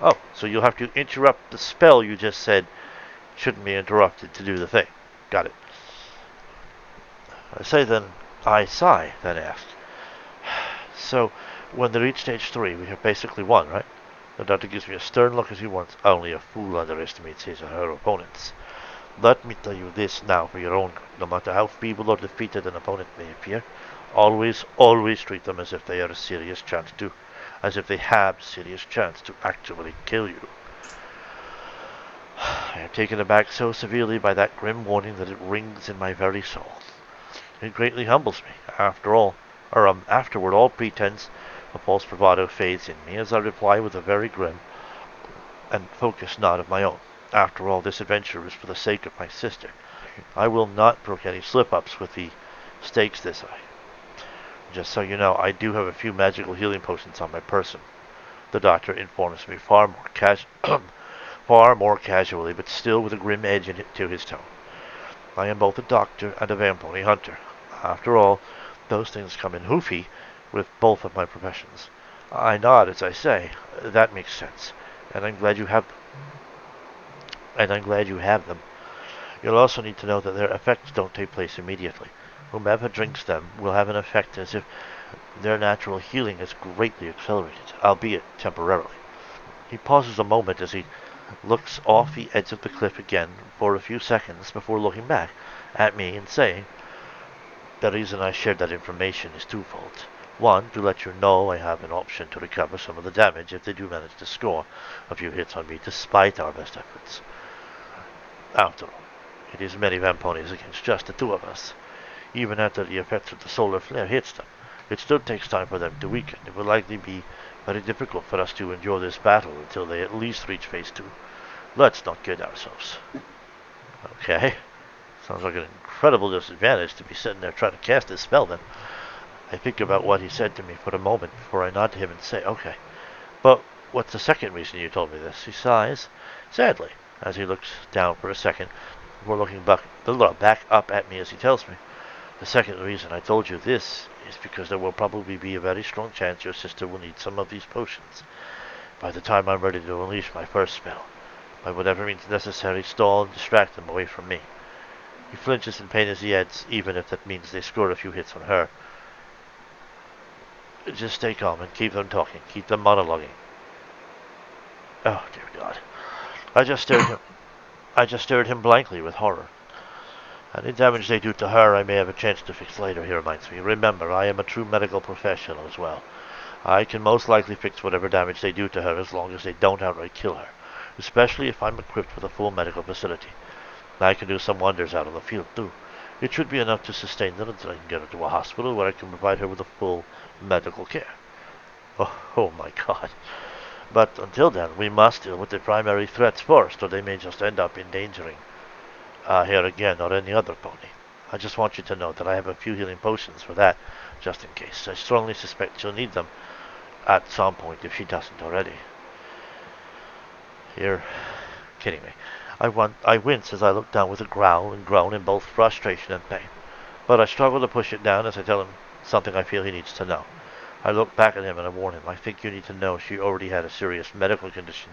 Oh, so you'll have to interrupt the spell you just said shouldn't be interrupted to do the thing. Got it. I sigh, then ask. So, when they reach stage 3, we have basically won, right? The doctor gives me a stern look as he warns, only a fool underestimates his or her opponents. Let me tell you this now for your own good. No matter how feeble or defeated an opponent may appear, always treat them as if they have a serious chance to actually kill you. I am taken aback so severely by that grim warning that it rings in my very soul. It greatly humbles me. Afterward, all pretense of false bravado fades in me as I reply with a very grim and focused nod of my own. After all, this adventure is for the sake of my sister. I will not brook any slip-ups with the stakes this high. Just so you know, I do have a few magical healing potions on my person. The doctor informs me far more casually, but still with a grim edge to his tone. I am both a doctor and a vampony hunter. After all, those things come in hoofy with both of my professions. I nod as I say, that makes sense, and I'm glad you have them. You'll also need to know that their effects don't take place immediately. Whomever drinks them will have an effect as if their natural healing is greatly accelerated, albeit temporarily. He pauses a moment as he looks off the edge of the cliff again for a few seconds before looking back at me and saying, the reason I shared that information is twofold. One, to let you know I have an option to recover some of the damage if they do manage to score a few hits on me despite our best efforts. After all, it is many vamponies against just the two of us. Even after the effects of the solar flare hits them, it still takes time for them to weaken. It will likely be very difficult for us to endure this battle until they at least reach Phase 2. Let's not kid ourselves. Okay. Sounds like an incredible disadvantage to be sitting there trying to cast this spell then. I think about what he said to me for a moment before I nod to him and say, okay. But what's the second reason you told me this? He sighs, sadly, as he looks down for a second before looking back up at me as he tells me. The second reason I told you this is because there will probably be a very strong chance your sister will need some of these potions. By the time I'm ready to unleash my first spell, by whatever means necessary, stall and distract them away from me. He flinches in pain as he adds, even if that means they score a few hits on her. Just stay calm and keep them talking. Keep them monologuing. Oh, dear God. I just stared him blankly with horror. Any damage they do to her I may have a chance to fix later, he reminds me. Remember, I am a true medical professional as well. I can most likely fix whatever damage they do to her as long as they don't outright kill her, especially if I'm equipped with a full medical facility. I can do some wonders out on the field, too. It should be enough to sustain her until I can get her to a hospital where I can provide her with a full medical care. Oh my God. But until then, we must deal with the primary threats first, or they may just end up endangering here again or any other pony. I just want you to know that I have a few healing potions for that, just in case. I strongly suspect she'll need them at some point if she doesn't already. You're kidding me. I wince as I look down with a growl and groan in both frustration and pain. But I struggle to push it down as I tell him something I feel he needs to know. I look back at him and I warn him. I think you need to know she already had a serious medical condition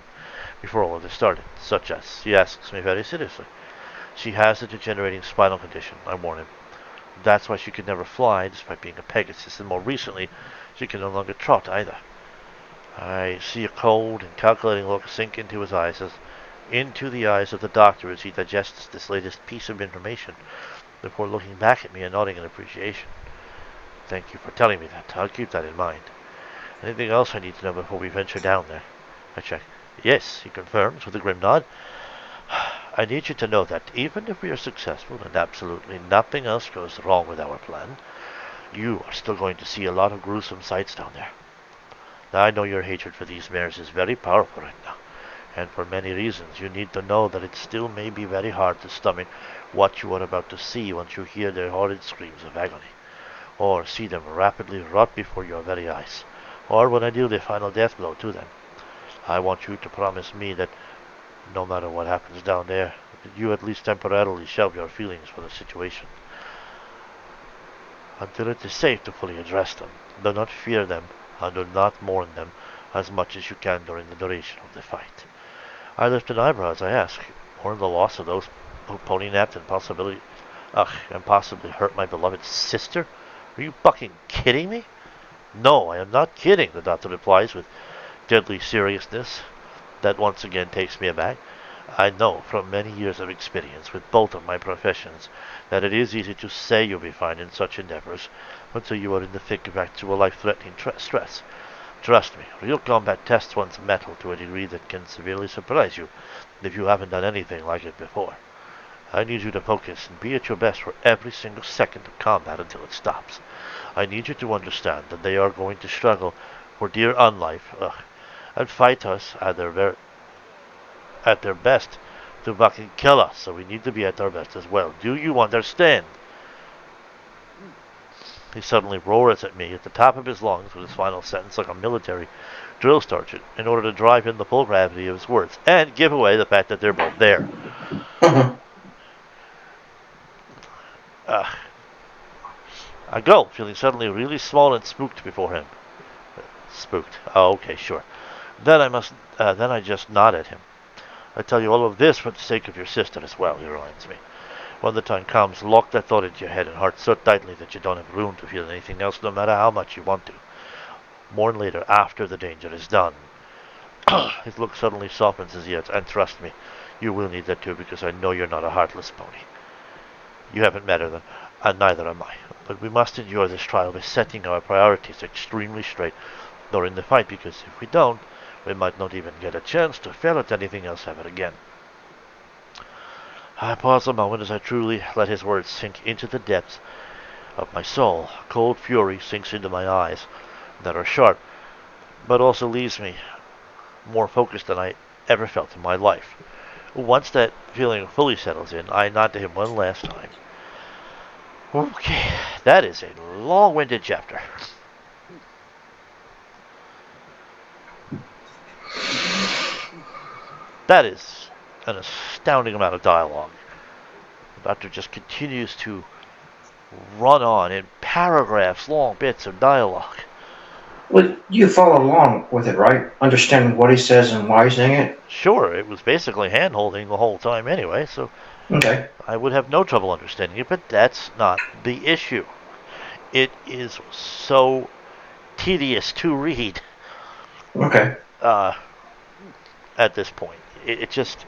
before all of this started, such as, he asks me very seriously. She has a degenerating spinal condition, I warn him. That's why she could never fly, despite being a Pegasus, and more recently, she can no longer trot either. I see a cold and calculating look sink into his eyes, into the eyes of the doctor as he digests this latest piece of information, before looking back at me and nodding in appreciation. Thank you for telling me that. I'll keep that in mind. Anything else I need to know before we venture down there? I check. Yes, he confirms with a grim nod. I need you to know that even if we are successful and absolutely nothing else goes wrong with our plan, you are still going to see a lot of gruesome sights down there. Now, I know your hatred for these mares is very powerful right now, and for many reasons you need to know that it still may be very hard to stomach what you are about to see once you hear their horrid screams of agony, or see them rapidly rot before your very eyes, or when I deal the final death blow to them. I want you to promise me that no matter what happens down there, you at least temporarily shelve your feelings for the situation until it is safe to fully address them. Do not fear them, and do not mourn them as much as you can during the duration of the fight. I lift an eyebrow as I ask, mourn the loss of those who pony napped and possibly hurt my beloved sister? Are you fucking kidding me? No, I am not kidding, the doctor replies with deadly seriousness that once again takes me aback. I know from many years of experience with both of my professions that it is easy to say you'll be fine in such endeavors until you are in the thick of actual life-threatening stress. Trust me, real combat tests one's mettle to a degree that can severely surprise you if you haven't done anything like it before. I need you to focus and be at your best for every single second of combat until it stops. I need you to understand that they are going to struggle for dear unlife, and fight us at their best to fucking kill us, so we need to be at our best as well. Do you understand? He suddenly roars at me at the top of his lungs with his final sentence like a military drill sergeant in order to drive in the full gravity of his words and give away the fact that they're both there. I go, feeling suddenly really small and spooked before him. Spooked. Oh, okay, sure. Then I just nod at him. I tell you all of this for the sake of your sister as well, he reminds me. When the time comes, lock that thought into your head and heart so tightly that you don't have room to feel anything else, no matter how much you want to. Mourn later, after the danger is done. His look suddenly softens as he adds, and trust me, you will need that too, because I know you're not a heartless pony. You haven't met her, and neither am I. But we must endure this trial by setting our priorities extremely straight during the fight, because if we don't, we might not even get a chance to fail at anything else ever again. I pause a moment as I truly let his words sink into the depths of my soul. Cold fury sinks into my eyes that are sharp, but also leaves me more focused than I ever felt in my life. Once that feeling fully settles in, I nod to him one last time. Okay, that is a long-winded chapter. That is an astounding amount of dialogue. The doctor just continues to run on in paragraphs long bits of dialogue. Well, you follow along with it, right? Understanding what he says and why he's saying it? Sure, it was basically hand holding the whole time anyway, so Okay. I would have no trouble understanding it, but that's not the issue. It is so tedious to read Okay. uh, at this point. It just.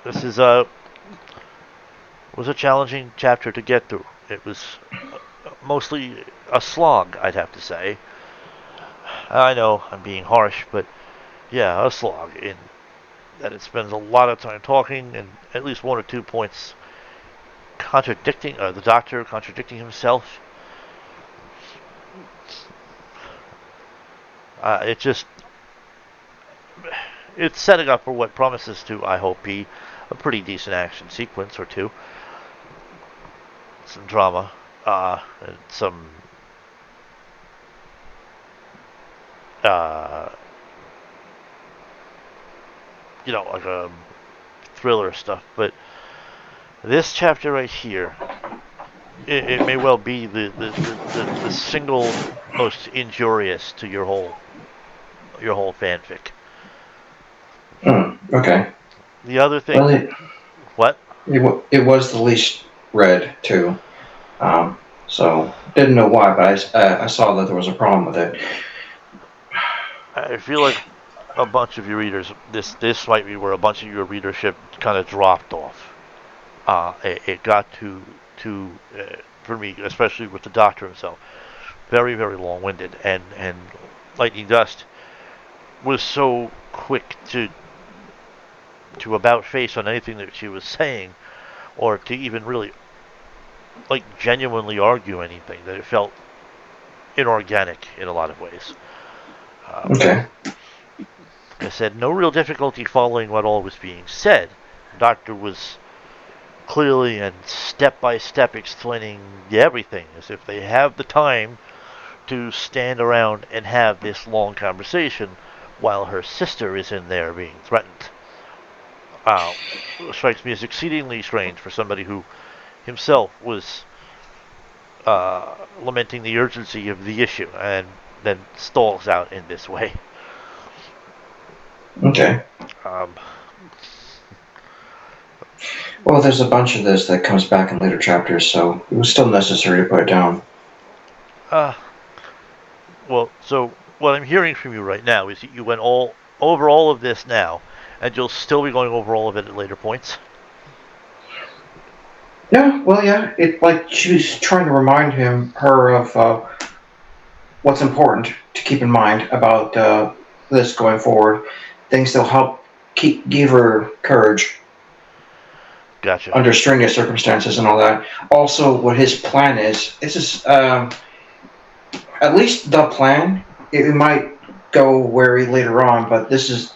This is was a challenging chapter to get through. It was mostly a slog, I'd have to say. I know I'm being harsh, but yeah, a slog in that it spends a lot of time talking and at least one or 2 points contradicting the doctor contradicting himself. It just it's setting up for what promises to, I hope, be a pretty decent action sequence or two. Some drama, and some uh, like thriller stuff. But this chapter right here, it may well be the single most injurious to your whole fanfic. Okay. The other thing, Well, what? it was the least read too. So didn't know why, but I saw that there was a problem with it. I feel like a bunch of your readers, this might be where a bunch of your readership kind of dropped off. It got to for me, especially with the Doctor himself, very very long winded, and Lightning Dust was so quick to about face on anything that she was saying, or to even really like genuinely argue anything, that it felt inorganic in a lot of ways. Okay. Like I said, no real difficulty following what all was being said. The Doctor was clearly and step by step explaining everything as if they have the time to stand around and have this long conversation while her sister is in there being threatened. Strikes me as exceedingly strange for somebody who himself was lamenting the urgency of the issue and then stalls out in this way. Okay. Well, there's a bunch of this that comes back in later chapters, so it was still necessary to put it down. Well, so what I'm hearing from you right now is that you went over all of this now, and you'll still be going over all of it at later points. Yeah, well, yeah. It like she was trying to remind her of what's important to keep in mind about this going forward. Things that'll help give her courage. Gotcha. Under strenuous circumstances and all that. Also, what his plan is. This is at least the plan. It might go wary later on, but this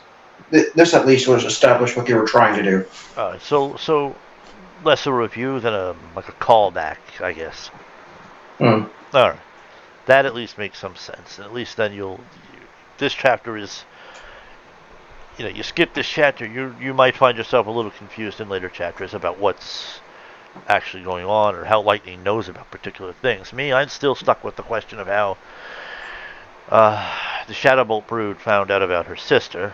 at least was established what they were trying to do. So less a review than a callback, I guess. Hmm. All right, that at least makes some sense. And at least then this chapter is. You skip this chapter, you might find yourself a little confused in later chapters about what's actually going on or how Lightning knows about particular things. Me, I'm still stuck with the question of how the Shadowbolt Brood found out about her sister.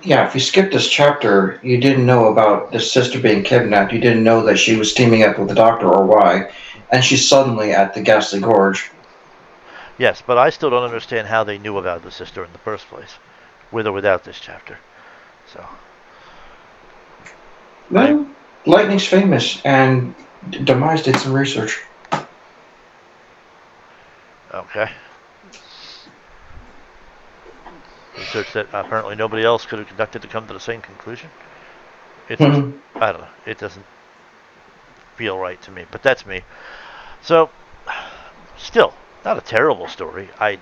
Yeah, if you skipped this chapter, you didn't know about the sister being kidnapped. You didn't know that she was teaming up with the Doctor or why, and she's suddenly at the Ghastly Gorge. Yes, but I still don't understand how they knew about the sister in the first place, with or without this chapter. So. Well, Lightning's famous, and Demise did some research. Okay. Research that apparently nobody else could have conducted to come to the same conclusion. I don't know. It doesn't feel right to me, but that's me. So, still, not a terrible story. I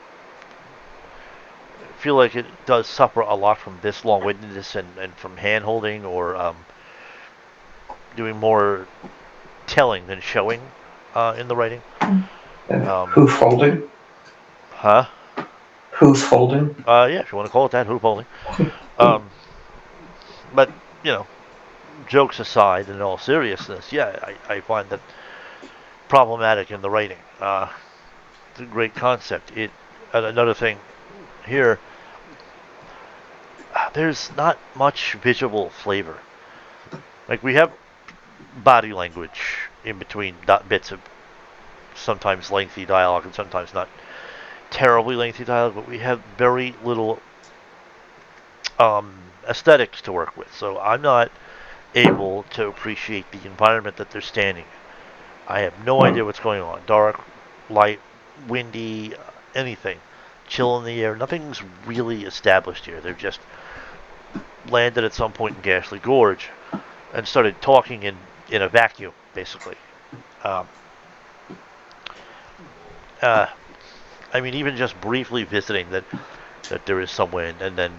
feel like it does suffer a lot from this long-windedness and from hand-holding or doing more telling than showing in the writing. Hoof holding? Huh? Hoof holding? Yeah, if you want to call it that, hoof holding. But, jokes aside, in all seriousness, yeah, I find that problematic in the writing. It's a great concept. Another thing here, there's not much visual flavor. Like we have body language in between bits of sometimes lengthy dialogue and sometimes not terribly lengthy dialogue, but we have very little aesthetics to work with. So I'm not able to appreciate the environment that they're standing in. I have no idea what's going on. Dark, light, windy, anything. Chill in the air. Nothing's really established here. They've just landed at some point in Ghastly Gorge and started talking in a vacuum, basically. Um, uh, I mean, even just briefly visiting that there is some wind, and then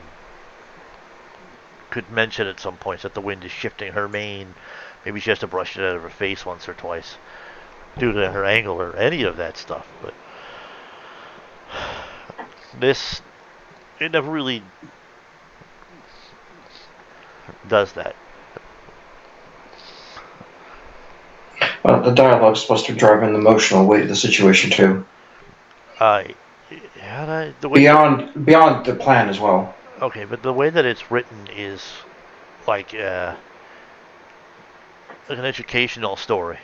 could mention at some points that the wind is shifting her mane. Maybe she has to brush it out of her face once or twice due to her angle or any of that stuff. But this, it never really does that. Well, the dialogue's supposed to drive in the emotional weight of the situation too. The way Beyond the plan as well. okay, but the way that it's written is like like an educational story,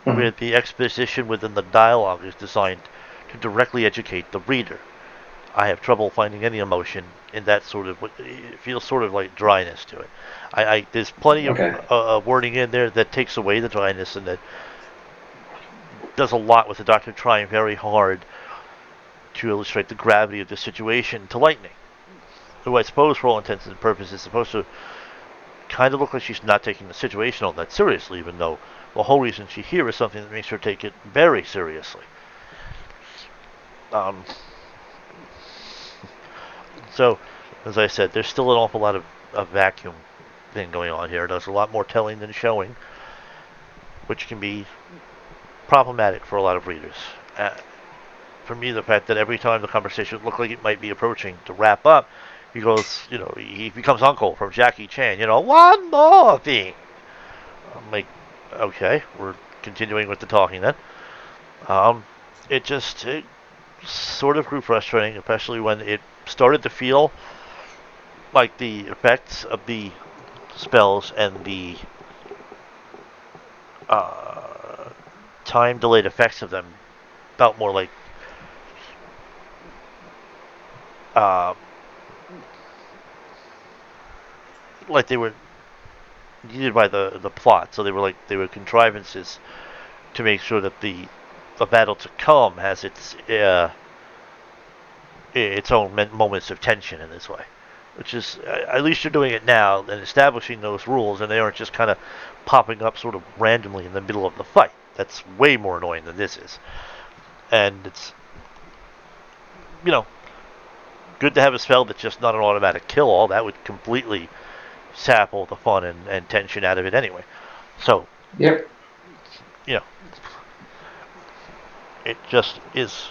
where the exposition within the dialogue is designed to directly educate the reader. I have trouble finding any emotion in that sort of. It feels sort of like dryness to it. There's plenty of Okay. wording in there that takes away the dryness and that does a lot with the Doctor trying very hard to illustrate the gravity of the situation to Lightning, who I suppose, for all intents and purposes, is supposed to kind of look like she's not taking the situation all that seriously, even though the whole reason she's here is something that makes her take it very seriously. So, as I said, there's still an awful lot of vacuum thing going on here. There's a lot more telling than showing, which can be problematic for a lot of readers. For me, the fact that every time the conversation looked like it might be approaching to wrap up, he goes, he becomes Uncle from Jackie Chan, one more thing. I'm like, okay, we're continuing with the talking then. It sort of grew frustrating, especially when it started to feel like the effects of the spells and the time delayed effects of them felt more like they were needed by the plot. So they were contrivances to make sure that the battle to come has its own moments of tension in this way, which is at least you're doing it now and establishing those rules, and they aren't just kind of popping up sort of randomly in the middle of the fight. That's way more annoying than this is, and it's good to have a spell that's just not an automatic kill all. That would completely sap all the fun and tension out of it anyway. So Yep. It just is.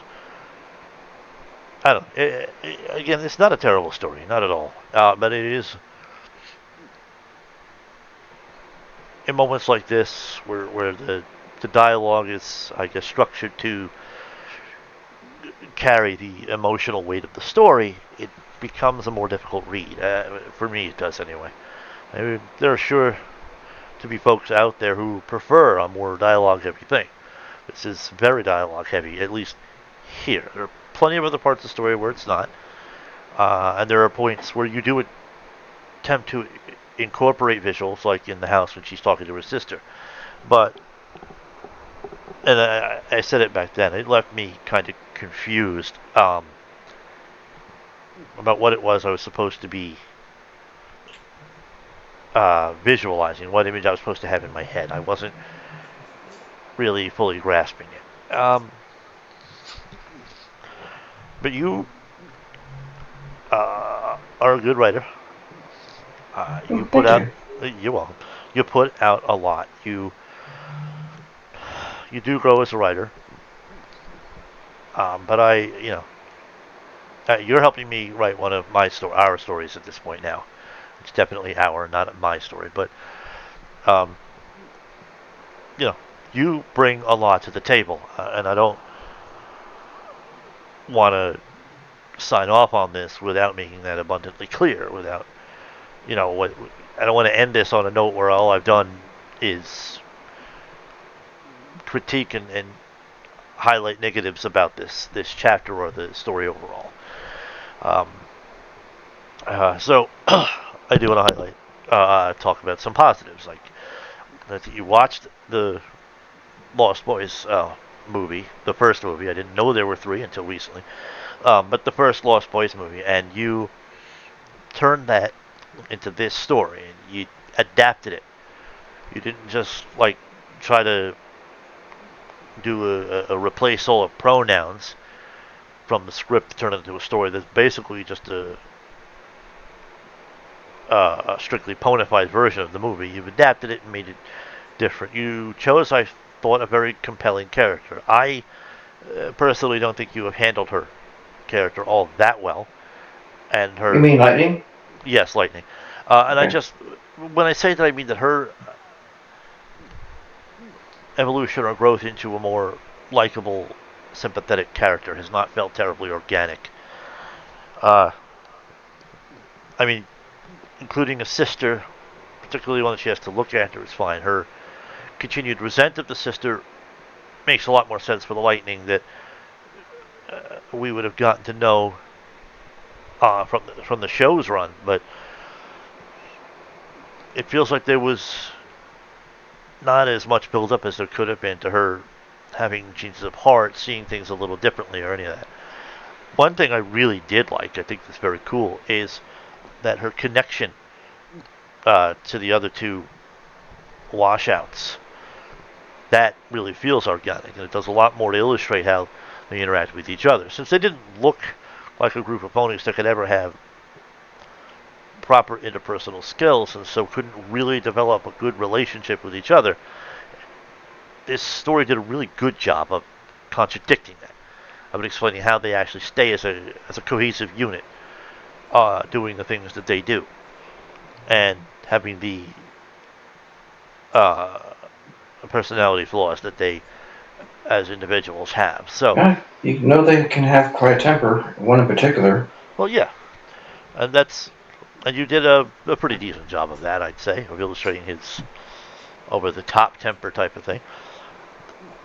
I don't know. Again, it's not a terrible story, not at all. But it is in moments like this where the dialogue is, I guess, structured to carry the emotional weight of the story. It becomes a more difficult read. For me, it does anyway. I mean, there are sure to be folks out there who prefer a more dialogue-heavy thing. This is very dialogue-heavy, at least here. There are plenty of other parts of the story where it's not. And there are points where you do attempt to incorporate visuals, like in the house when she's talking to her sister. But, and I said it back then, it left me kind of confused about what it was I was supposed to be visualizing, what image I was supposed to have in my head. I wasn't really fully grasping it. But you are a good writer. You put out. You're welcome. You put out a lot. You do grow as a writer. But you're helping me write one of our stories at this point now. It's definitely our, not my story, but um, you bring a lot to the table, and I don't want to sign off on this without making that abundantly clear. Without, what I don't want to end this on a note where all I've done is critique and highlight negatives about this chapter or the story overall. So I do want to talk about some positives, like that you watched the Lost Boys movie, the first movie. I didn't know there were three until recently, but the first Lost Boys movie, and you turned that into this story, and you adapted it. You didn't just like try to do a replace all of pronouns from the script to turn it into a story that's basically just a strictly ponified version of the movie. You've adapted it and made it different. You chose, I thought, a very compelling character. I personally don't think you have handled her character all that well. And her. You mean Lightning? Yes, Lightning. And Okay. when I say that, I mean that her evolution or growth into a more likable, sympathetic character has not felt terribly organic. Uh, I mean, including a sister, particularly one that she has to look after, is fine. Her continued resent of the sister makes a lot more sense for the Lightning that we would have gotten to know from the show's run, but it feels like there was not as much build up as there could have been to her having changes of heart, seeing things a little differently, or any of that. One thing I really did like, I think that's very cool, is that her connection to the other two washouts, that really feels organic, and it does a lot more to illustrate how they interact with each other. Since they didn't look like a group of ponies that could ever have proper interpersonal skills, and so couldn't really develop a good relationship with each other, this story did a really good job of contradicting that. Of explaining how they actually stay as a cohesive unit, doing the things that they do, and having the uh, personality flaws that they, as individuals, have. So, Yeah, you know they can have quite a temper. One in particular. well, yeah, and you did a pretty decent job of that, I'd say, of illustrating his over the top temper type of thing.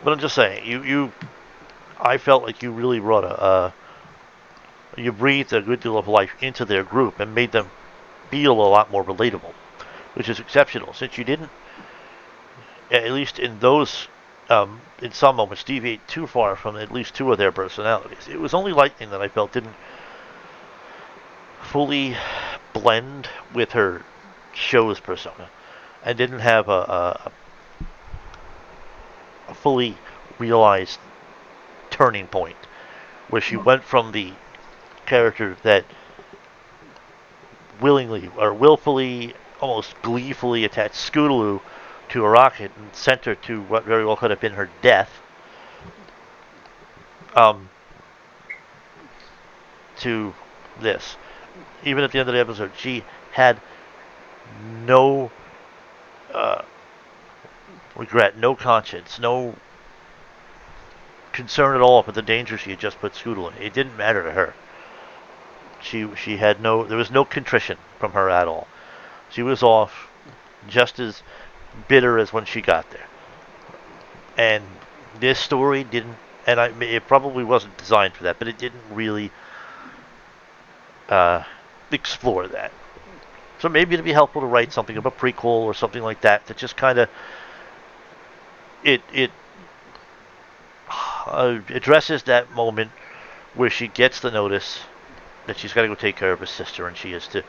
But I'm just saying, I felt like you really brought you breathed a good deal of life into their group and made them feel a lot more relatable, which is exceptional since you didn't, at least in some moments, deviate too far from at least two of their personalities. It was only Lightning that I felt didn't fully blend with her show's persona and didn't have a fully realized turning point where she went from the character that willingly or willfully, almost gleefully attached Scootaloo to a rocket and sent her to what very well could have been her death, um, to this. Even at the end of the episode, she had no uh, regret, no conscience, no concern at all for the danger she had just put Scootaloo in. It didn't matter to her. She had there was no contrition from her at all. She was off just as bitter as when she got there. And this story didn't, and it probably wasn't designed for that, but it didn't really explore that. So maybe it'd be helpful to write something of a prequel or something like that that just kind of it addresses that moment where she gets the notice that she's got to go take care of her sister, and she has to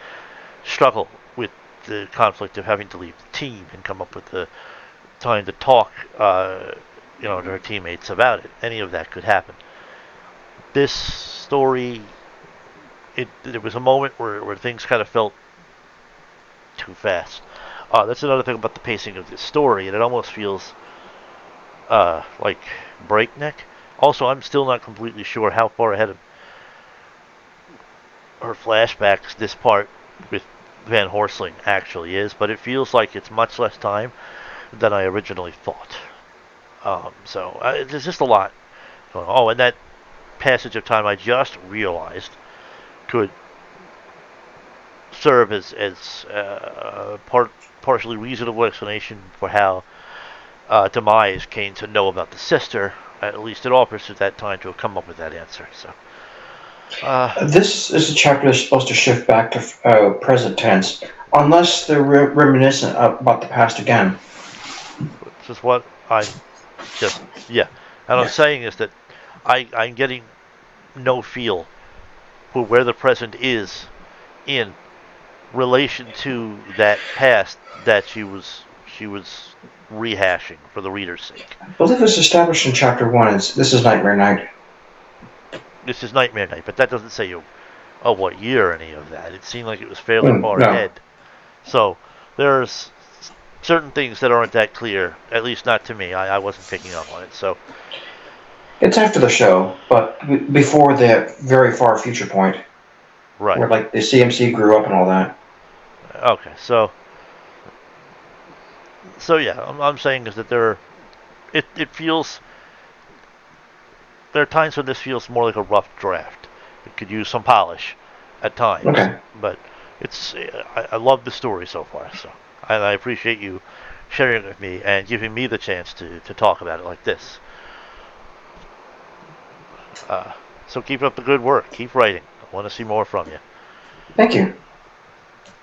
struggle with the conflict of having to leave the team and come up with the time to talk, to her teammates about it. Any of that could happen. This story, there was a moment where things kind of felt too fast. That's another thing about the pacing of this story, and it almost feels like breakneck. Also, I'm still not completely sure how far ahead of her flashbacks this part with Van Horsling actually is, but it feels like it's much less time than I originally thought. There's just a lot going on. Oh, and that passage of time I just realized could serve as partially reasonable explanation for how Demise came to know about the sister. At least it offers at that time to have come up with that answer. So, This is a chapter that's supposed to shift back to present tense, unless they're reminiscent about the past again. which is what I'm just yeah. And I'm saying is that I'm getting no feel for where the present is in relation to that past that she was rehashing for the reader's sake. I believe it's established in chapter 1. This is Nightmare Night. This is Nightmare Night, but that doesn't say what year or any of that. It seemed like it was fairly far No. ahead. So there's certain things that aren't that clear, at least not to me. I wasn't picking up on it. So It's after the show, but before the very far future point, right, where like the CMC grew up and all that. okay, so yeah, I'm saying is that it feels there are times when this feels more like a rough draft. It could use some polish at times, Okay. but I love the story so far. So I appreciate you sharing it with me and giving me the chance to talk about it like this. So keep up the good work. Keep writing. I want to see more from you. Thank you.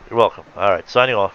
You're welcome. All right, signing off.